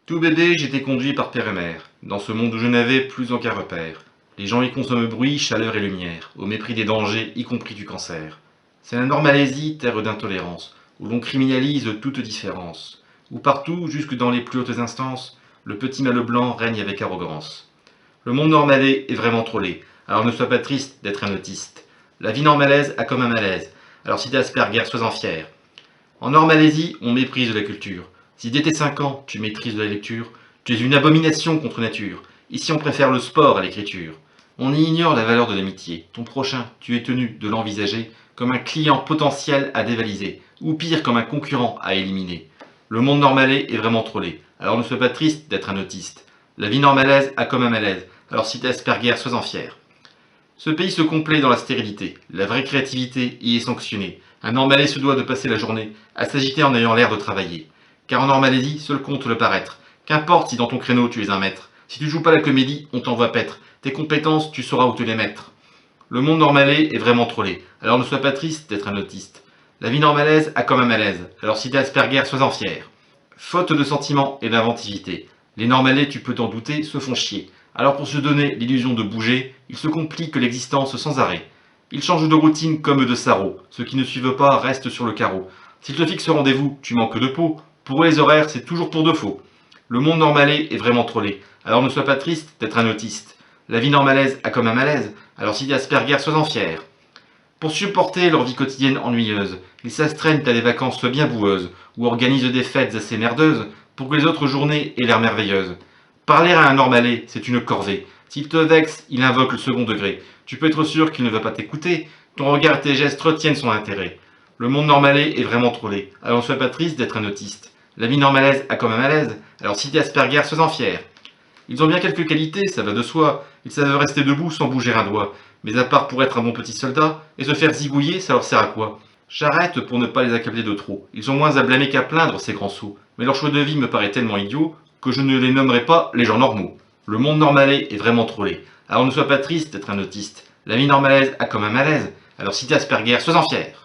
Tout bébé, j'étais conduit par père et mère, dans ce monde où je n'avais plus aucun repère. Les gens y consomment bruit, chaleur et lumière, au mépris des dangers, y compris du cancer. C'est la Normalaise, terre d'intolérance, où l'on criminalise toute différence, où partout, jusque dans les plus hautes instances, le petit mâle blanc règne avec arrogance. Le monde normalais est vraiment trop laid, alors ne sois pas triste d'être un autiste. La vie normalaise a comme un malaise, alors si t'es Asperger, sois-en fier. En Normalaisie, on méprise la culture. Si dès tes 5 ans, tu maîtrises la lecture, tu es une abomination contre nature. Ici, on préfère le sport à l'écriture. On y ignore la valeur de l'amitié. Ton prochain, tu es tenu de l'envisager comme un client potentiel à dévaliser, ou pire, comme un concurrent à éliminer. Le monde normalais est vraiment trop laid, alors ne sois pas triste d'être un autiste. La vie normalaise a comme un malaise, alors si t'es Asperger, sois-en fier. Ce pays se complaît dans la stérilité. La vraie créativité y est sanctionnée. Un Normalais se doit de passer la journée à s'agiter en ayant l'air de travailler. Car en Normalaisie, seul compte le paraître. Qu'importe si dans ton créneau tu es un maître. Si tu joues pas la comédie, on t'envoie paître. Tes compétences, tu sauras où te les mettre. Le monde normalais est vraiment trop laid. Alors ne sois pas triste d'être un autiste. La vie normalaise a comme un malaise. Alors si t'es Asperger, sois-en fier. Faute de sentiments et d'inventivité. Les Normalais, tu peux t'en douter, se font chier. Alors pour se donner l'illusion de bouger, ils se compliquent l'existence sans arrêt. Ils changent de routine comme de sarrau. Ceux qui ne suivent pas restent sur le carreau. S'ils te fixent rendez-vous, tu manques de peau. Pour eux les horaires, c'est toujours pour de faux. Le monde normalais est vraiment trop laid. Alors ne sois pas triste d'être un autiste. La vie normalaise a comme un malaise. Alors si t'es Asperger, sois-en fier. Pour supporter leur vie quotidienne ennuyeuse, ils s'astreignent à des vacances bien boueuses, ou organisent des fêtes assez merdeuses, pour que les autres journées aient l'air merveilleuses. Parler à un Normalais, c'est une corvée. S'il te vexe, il invoque le second degré. Tu peux être sûr qu'il ne va pas t'écouter. Ton regard et tes gestes retiennent son intérêt. Le monde normalais est vraiment trop laid. Alors ne sois pas triste d'être un autiste. La vie normalaise a comme un malaise. Alors si t'es Asperger, sois-en fier. Ils ont bien quelques qualités, ça va de soi. Ils savent rester debout sans bouger un doigt. Mais à part pour être un bon petit soldat, et se faire zigouiller, ça leur sert à quoi? J'arrête pour ne pas les accabler de trop. Ils ont moins à blâmer qu'à plaindre, ces grands sots. Mais leur choix de vie me paraît tellement idiot que je ne les nommerai pas les gens normaux. Le monde normalais est vraiment trop laid. Alors ne sois pas triste d'être un autiste. La vie normalaise a comme un malaise. Alors si t'es Asperger, sois-en fier.